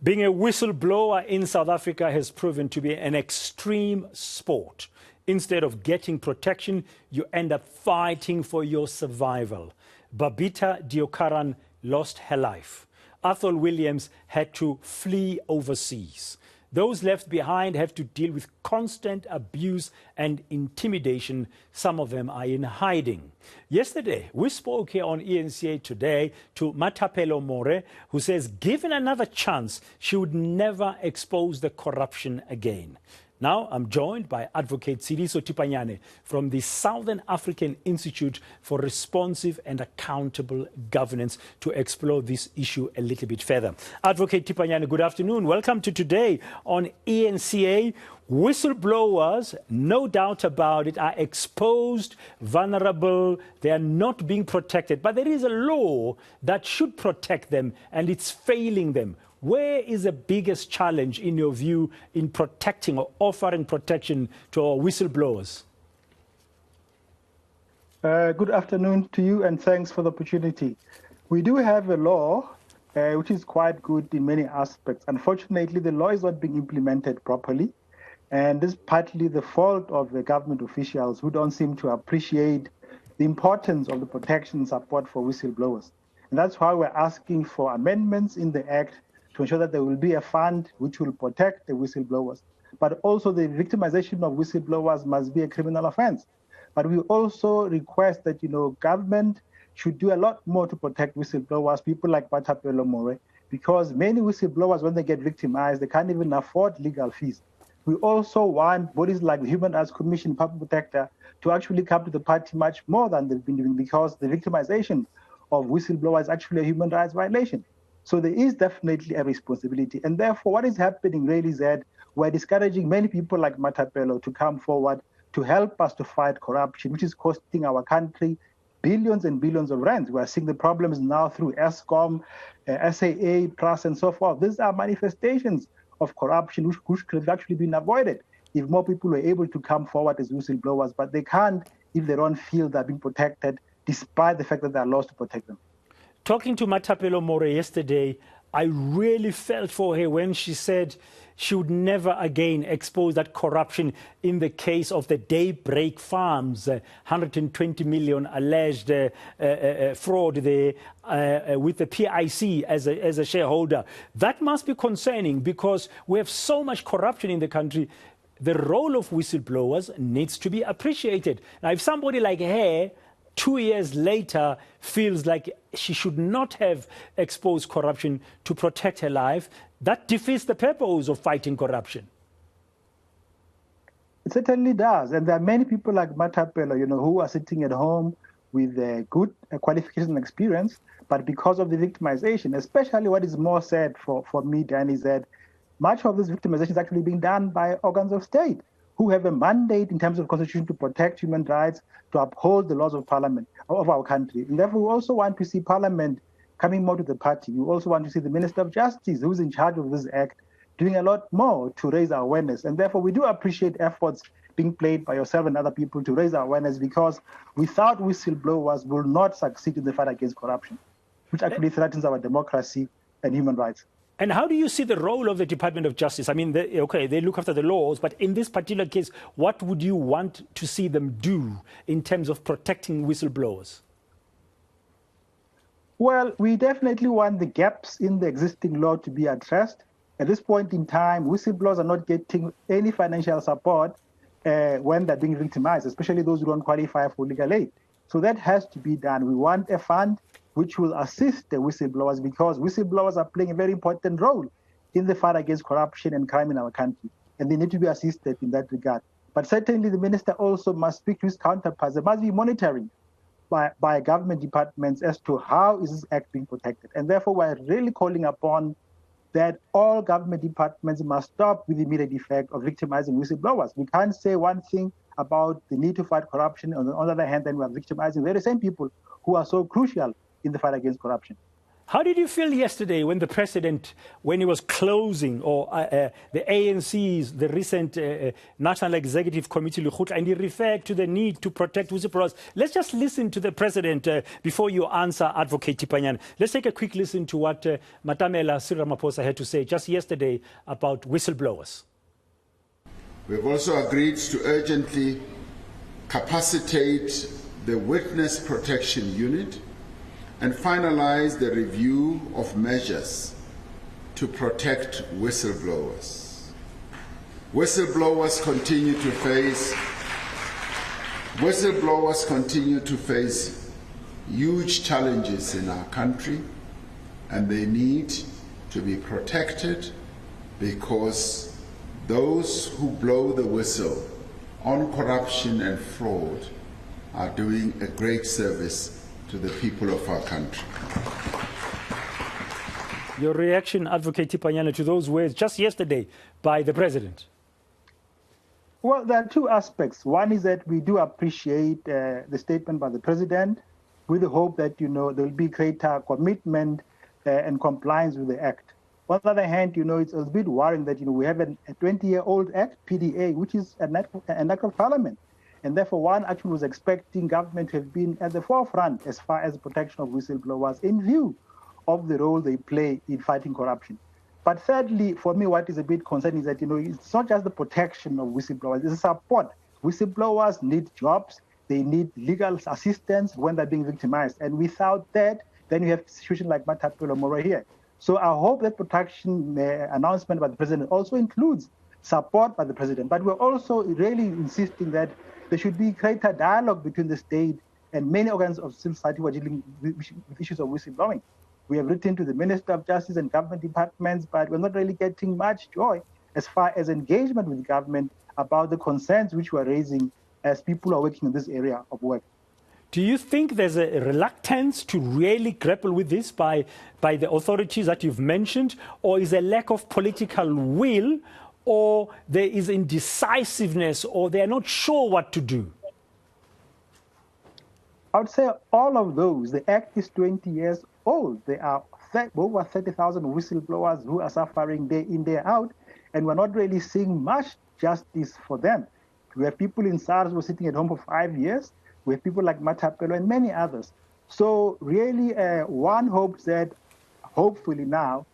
Being a whistleblower in South Africa has proven to be an extreme sport. Instead of getting protection, you end up fighting for your survival. Babita Deokaran lost her life. Athol Williams had to flee overseas. Those left behind have to deal with constant abuse and intimidation. Some of them are in hiding. Yesterday, we spoke here on eNCA Today to Matapelo More, who says given another chance, she would never expose the corruption again. Now I'm joined by Advocate Tseliso Thipanyane from the Southern African Institute for Responsive and Accountable Governance to explore this issue a little bit further. Advocate Thipanyane, good afternoon. Welcome to Today on eNCA. Whistleblowers, no doubt about it, are exposed, vulnerable, they are not being protected. But there is a law that should protect them, and it's failing them. Where is the biggest challenge, in your view, in protecting or offering protection to our whistleblowers? Good afternoon to you, and thanks for the opportunity. We do have a law which is quite good in many aspects. Unfortunately, the law is not being implemented properly, and this is partly the fault of the government officials who don't seem to appreciate the importance of the protection and support for whistleblowers. And that's why we're asking for amendments in the Act to ensure that there will be a fund which will protect the whistleblowers. But also the victimization of whistleblowers must be a criminal offense. But we also request that, government should do a lot more to protect whistleblowers, people like Matapelo More, because many whistleblowers, when they get victimized, they can't even afford legal fees. We also want bodies like the Human Rights Commission, Public Protector, to actually come to the party much more than they've been doing, because the victimization of whistleblowers is actually a human rights violation. So there is definitely a responsibility. And therefore, what is happening really is that we're discouraging many people like Matapelo to come forward to help us to fight corruption, which is costing our country billions and billions of rands. We're seeing the problems now through ESCOM, SAA, Plus, and so forth. These are manifestations of corruption which could have actually been avoided if more people were able to come forward as whistleblowers, but they can't if they don't feel they're being protected, despite the fact that there are laws to protect them. Talking to Matapelo More yesterday, I really felt for her when she said she would never again expose that corruption in the case of the Daybreak Farms, 120 million alleged fraud there with the PIC as a shareholder. That must be concerning because we have so much corruption in the country. The role of whistleblowers needs to be appreciated. Now, if somebody like her 2 years later feels like she should not have exposed corruption to protect her life, that defeats the purpose of fighting corruption. It certainly does. And there are many people like Matapelo, who are sitting at home with good qualification and experience, but because of the victimization, especially what is more sad for me, Dan, is that much of this victimization is actually being done by organs of state who have a mandate in terms of constitution to protect human rights, to uphold the laws of parliament, of our country. And therefore, we also want to see parliament coming more to the party. We also want to see the Minister of Justice, who's in charge of this act, doing a lot more to raise our awareness. And therefore, we do appreciate efforts being played by yourself and other people to raise our awareness, because without whistleblowers, we will not succeed in the fight against corruption, which actually threatens our democracy and human rights. And how do you see the role of the Department of Justice? I mean, they look after the laws, but in this particular case, what would you want to see them do in terms of protecting whistleblowers? Well, we definitely want the gaps in the existing law to be addressed. At this point in time, whistleblowers are not getting any financial support when they're being victimized, especially those who don't qualify for legal aid. So that has to be done. We want a fund which will assist the whistleblowers, because whistleblowers are playing a very important role in the fight against corruption and crime in our country, and they need to be assisted in that regard. But certainly the minister also must speak to his counterparts. There must be monitoring by government departments as to how is this act being protected. And therefore, we're really calling upon that all government departments must stop with the immediate effect of victimizing whistleblowers. We can't say one thing about the need to fight corruption, on the other hand, then we are victimizing the very same people who are so crucial in the fight against corruption. How did you feel yesterday when the president, when he was closing, or the ANC's, the recent National Executive Committee, and he referred to the need to protect whistleblowers? Let's just listen to the president before you answer Advocate Thipanyane. Let's take a quick listen to what Matamela Cyril Ramaphosa had to say just yesterday about whistleblowers. We have also agreed to urgently capacitate the Witness Protection Unit and finalize the review of measures to protect whistleblowers. Whistleblowers continue to face huge challenges in our country, and they need to be protected because those who blow the whistle on corruption and fraud are doing a great service to the people of our country. Your reaction, Advocate Thipanyane, to those words just yesterday by the president? Well, there are two aspects. One is that we do appreciate the statement by the president, with the hope that, there will be greater commitment and compliance with the act. On the other hand, it's a bit worrying that, we have a 20-year-old act, PDA, which is an act of parliament. And therefore, one actually was expecting government to have been at the forefront as far as the protection of whistleblowers in view of the role they play in fighting corruption. But thirdly, for me, what is a bit concerning is that, it's not just the protection of whistleblowers, it's support. Whistleblowers need jobs, they need legal assistance when they're being victimized. And without that, then you have situations like Matapelo Moro here. So I hope that protection announcement by the president also includes support by the president. But we're also really insisting that there should be greater dialogue between the state and many organs of civil society who are dealing with issues of whistleblowing. We have written to the Minister of Justice and government departments, but we're not really getting much joy as far as engagement with the government about the concerns which we're raising as people who are working in this area of work. Do you think there's a reluctance to really grapple with this by the authorities that you've mentioned, or is there a lack of political will, or there is indecisiveness, or they're not sure what to do? I would say all of those. The act is 20 years old. There are over 30,000 whistleblowers who are suffering day in, day out, and we're not really seeing much justice for them. We have people in SARS who are sitting at home for 5 years. We have people like Matapelo and many others. So really, one hopes that hopefully now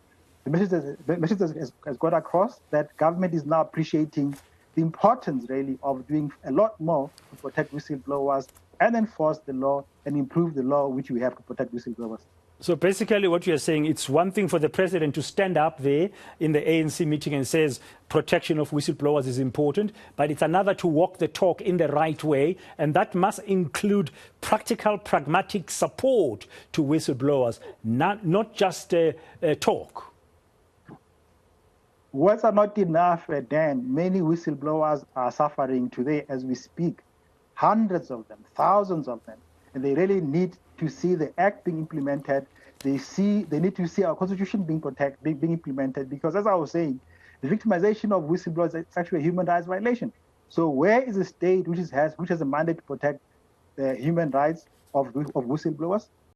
the message has got across that government is now appreciating the importance really of doing a lot more to protect whistleblowers and enforce the law and improve the law which we have to protect whistleblowers. So basically what you're saying, it's one thing for the president to stand up there in the ANC meeting and says protection of whistleblowers is important, but it's another to walk the talk in the right way, and that must include practical, pragmatic support to whistleblowers, not just talk. Words are not enough, Dan. Many whistleblowers are suffering today as we speak. Hundreds of them, thousands of them. And they really need to see the act being implemented. They need to see our constitution being implemented, because as I was saying, the victimization of whistleblowers is actually a human rights violation. So where is the state which has a mandate to protect the human rights of whistleblowers?